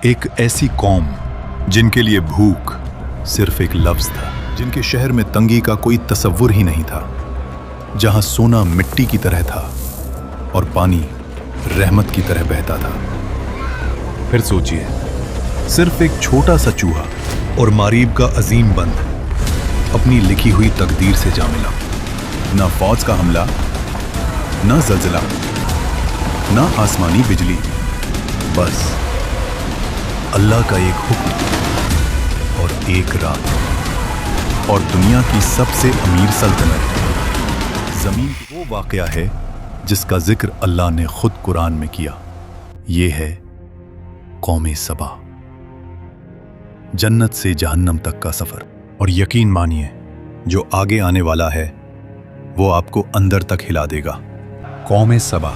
ایک ایسی قوم जिनके लिए भूख सिर्फ एक लफ्ज था, जिनके शहर में तंगी का कोई तसव्वुर ही नहीं था, जहां सोना मिट्टी की तरह था और पानी रहमत की तरह बहता था। फिर सोचिए, सिर्फ एक छोटा सा चूहा और मारीब का अजीम बंद अपनी लिखी हुई तकदीर से जा मिला। ना फौज का हमला, ना जल्जला, ना आसमानी बिजली, बस अल्लाह का एक हुक्म और एक रात, और दुनिया की सबसे अमीर सल्तनत। जमीन वो वाकया है जिसका जिक्र अल्लाह ने खुद कुरान में किया। ये है कौमे सबा, जन्नत से जहन्नम तक का सफर। और यकीन मानिए, जो आगे आने वाला है वो आपको अंदर तक हिला देगा। कौमे सबा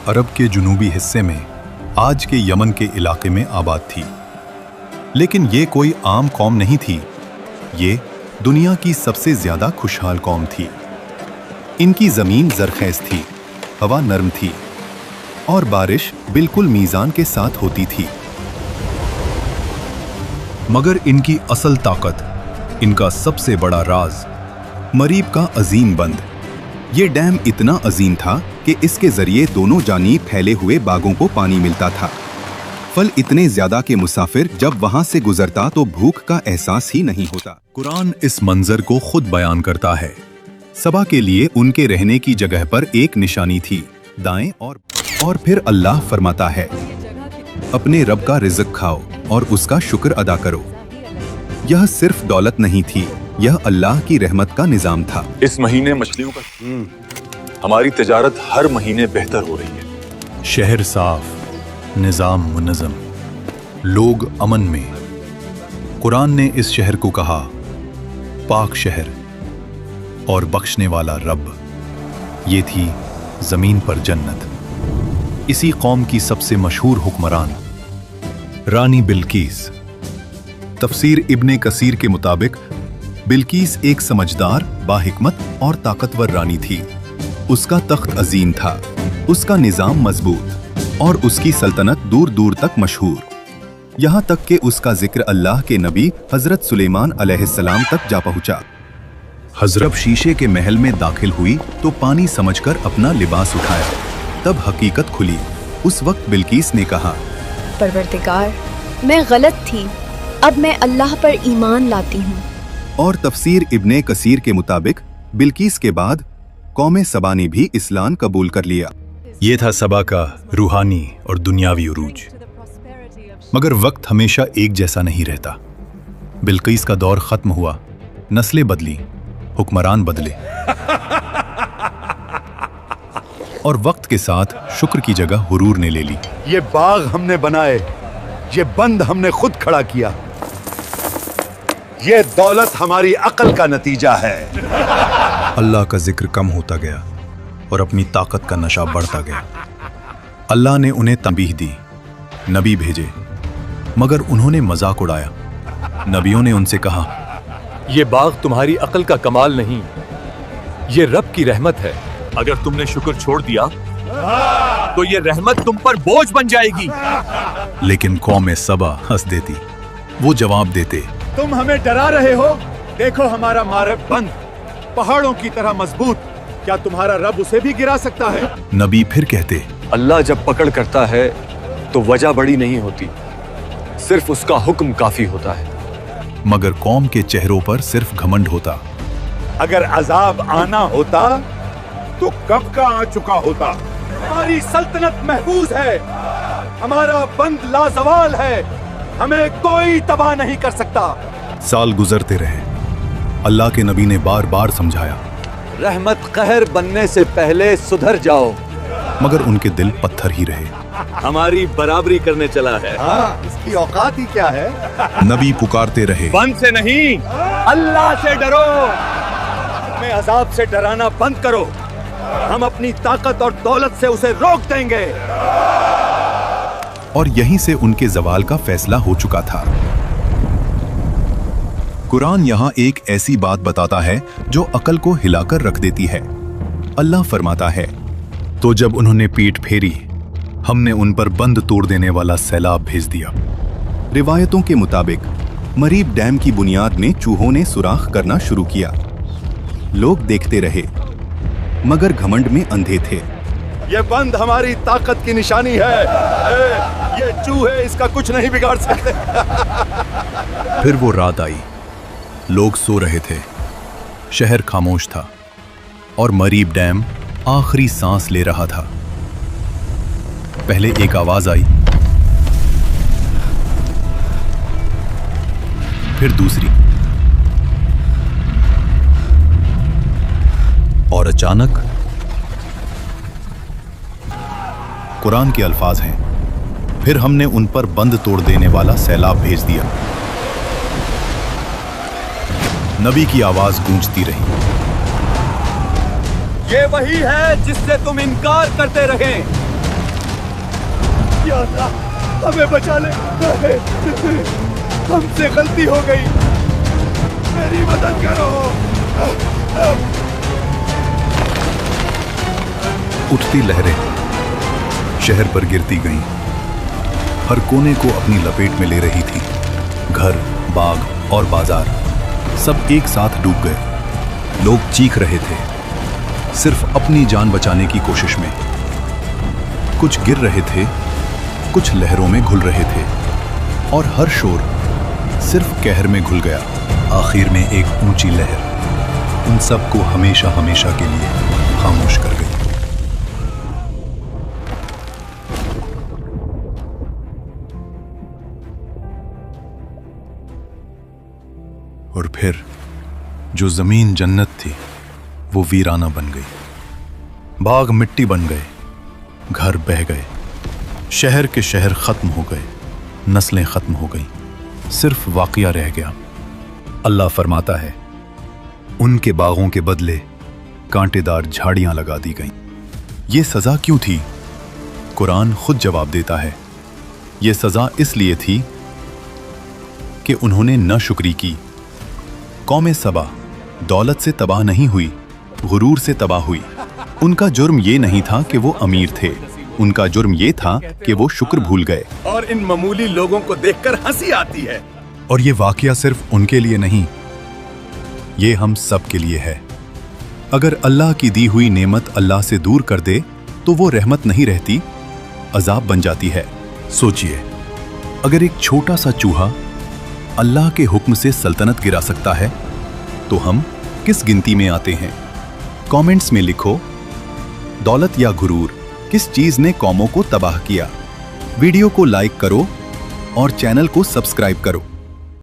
अरब के जुनूबी हिस्से में आज के यमन के इलाके में आबाद थी, लेकिन ये कोई आम कौम नहीं थी। ये दुनिया की सबसे ज्यादा खुशहाल कौम थी। इनकी जमीन जरखेज थी, हवा नरम थी और बारिश बिल्कुल मीजान के साथ होती थी। मगर इनकी असल ताकत, इनका सबसे बड़ा राज, मरीब का अजीम बंद। ये डैम इतना अजीम था कि इसके जरिए दोनों जानीब फैले हुए बागों को पानी मिलता था। फल इतने ज्यादा कि मुसाफिर जब वहां से गुजरता तो भूख का एहसास ही नहीं होता। कुरान इस मंजर को खुद बयान करता है। सबा के लिए उनके रहने की जगह पर एक निशानी थी, दाएं और फिर अल्लाह फरमाता है, अपने रब का रिज़्क खाओ और उसका शुक्र अदा करो। यह सिर्फ दौलत नहीं थी, यह अल्लाह की रहमत का निजाम था। इस महीने मछलियों का हमारी तिजारत हर महीने बेहतर हो रही है। शहर साफ, निजाम मुनज़्ज़म, लोग अमन में। कुरान ने इस शहर को कहा पाक शहर और बख्शने वाला रब। ये थी जमीन पर जन्नत। इसी कौम की सबसे मशहूर हुक्मरान रानी बिल्कीस। तफसीर इब्ने कसीर के मुताबिक बिल्कीस एक समझदार, बाहिकमत और ताकतवर रानी थी। उसका तख्त अजीम था, उसका निजाम मजबूत और उसकी सल्तनत दूर दूर तक मशहूर। यहाँ तक कि उसका जिक्र अल्लाह के नबी हजरत सुलेमान अलैहिस्सलाम तक जा पहुँचा। हजरत शीशे के महल में दाखिल हुई तो पानी समझकर अपना लिबास उठाया। तब हकीकत खुली। उस वक्त बिल्कीस ने कहा, परवरदिगार, मैं गलत थी, अब मैं अल्लाह पर ईमान लाती हूँ। और तफसीर इब्ने कसीर के मुताबिक बिल्कीस के बाद कौमे सबा ने भी इस्लाम कबूल कर लिया। ये था सबा का रूहानी और दुनियावी उरूज। मगर वक्त हमेशा एक जैसा नहीं रहता। बिल्कीस का दौर खत्म हुआ, नस्लें बदली, हुक्मरान बदले और वक्त के साथ शुक्र की जगह हुरूर ने ले ली। ये बाग हमने बनाए, ये बंद हमने खुद खड़ा किया, ये दौलत हमारी अक्ल का नतीजा है। अल्लाह का जिक्र कम होता गया और अपनी ताकत का नशा बढ़ता गया। अल्लाह ने उन्हें तंबीह दी, नबी भेजे, मगर उन्होंने मजाक उड़ाया। नबियों ने उनसे कहा, ये बाग तुम्हारी अक्ल का कमाल नहीं, ये रब की रहमत है। अगर तुमने शुक्र छोड़ दिया तो ये रहमत तुम पर बोझ बन जाएगी। लेकिन कौमे सबा हंस देती। वो जवाब देते, तुम हमें डरा रहे हो, देखो हमारा मारब बंद पहाड़ों की तरह मजबूत, क्या तुम्हारा रब उसे भी गिरा सकता है? नबी फिर कहते, अल्लाह जब पकड़ करता है तो वजह बड़ी नहीं होती, सिर्फ उसका हुक्म काफी होता है। मगर कौम के चेहरों पर सिर्फ घमंड होता। अगर अजाब आना होता तो कब का आ चुका होता। हमारी सल्तनत महफूज है, हमारा बंद लाजवाल है, हमें कोई तबाह नहीं कर सकता। साल गुजरते रहे। अल्लाह के नबी ने बार बार समझाया, रहमत कहर बनने से पहले सुधर जाओ। मगर उनके दिल पत्थर ही रहे। हमारी बराबरी करने चला है। इसकी औकात ही क्या है? नबी पुकारते रहे, बंद से नहीं, अल्लाह से डरो। हमें अजाब से डराना बंद करो, हम अपनी ताकत और दौलत से उसे रोक देंगे। और यहीं से उनके जवाल का फैसला हो चुका था। कुरान यहाँ एक ऐसी बात बताता है जो अकल को हिलाकर रख देती है। अल्लाह फरमाता है, तो जब उन्होंने पीठ फेरी, हमने उन पर बंद तोड़ देने वाला सैलाब भेज दिया। रिवायतों के मुताबिक मरीब डैम की बुनियाद में चूहों ने सुराख करना शुरू किया। लोग देखते रहे, मगर घमंड में अंधे थे। ये बंद हमारी ताकत की निशानी है। ये चूहे इसका कुछ नहीं बिगाड़ सकते। फिर वो रात आई, लोग सो रहे थे, शहर खामोश था और मरीब डैम आखिरी सांस ले रहा था। पहले एक आवाज आई, फिर दूसरी, और अचानक कुरान के अल्फाज हैं, फिर हमने उन पर बंद तोड़ देने वाला सैलाब भेज दिया। नबी की आवाज गूंजती रही, ये वही है जिससे तुम इनकार करते रहे। या अल्लाह, हमें बचा ले, हमसे गलती हो गई, मेरी मदद करो। उठती लहरें शहर पर गिरती गईं, हर कोने को अपनी लपेट में ले रही थी। घर, बाग और बाजार सब एक साथ डूब गए। लोग चीख रहे थे, सिर्फ अपनी जान बचाने की कोशिश में। कुछ गिर रहे थे, कुछ लहरों में घुल रहे थे, और हर शोर सिर्फ कहर में घुल गया। आखिर में एक ऊंची लहर उन सबको हमेशा हमेशा के लिए खामोश कर गई। और फिर जो जमीन जन्नत थी वो वीराना बन गई। बाग मिट्टी बन गए, घर बह गए, शहर के शहर खत्म हो गए, नस्लें खत्म हो गई, सिर्फ वाक़या रह गया। अल्लाह फरमाता है, उनके बागों के बदले कांटेदार झाड़ियां लगा दी गईं। ये सजा क्यों थी? कुरान खुद जवाब देता है, ये सजा इसलिए थी कि उन्होंने नाशुक्री की। कौम सबा दौलत से तबाह नहीं हुई, गुरूर से तबाह हुई। उनका जुर्म ये नहीं था कि वो अमीर थे, उनका जुर्म ये था कि वो शुक्र भूल गए। और इन मामूली लोगों को देखकर हंसी आती है। और ये वाकया सिर्फ उनके लिए नहीं, ये हम सब के लिए है। अगर अल्लाह की दी हुई नेमत अल्लाह से दूर कर दे तो वो रहमत नहीं रहती, अजाब बन जाती है। सोचिए, अगर एक छोटा सा चूहा अल्लाह के हुक्म से सल्तनत गिरा सकता है तो हम किस गिनती में आते हैं? कमेंट्स में लिखो, दौलत या गुरूर, किस चीज ने कौमों को तबाह किया? वीडियो को लाइक करो और चैनल को सब्सक्राइब करो।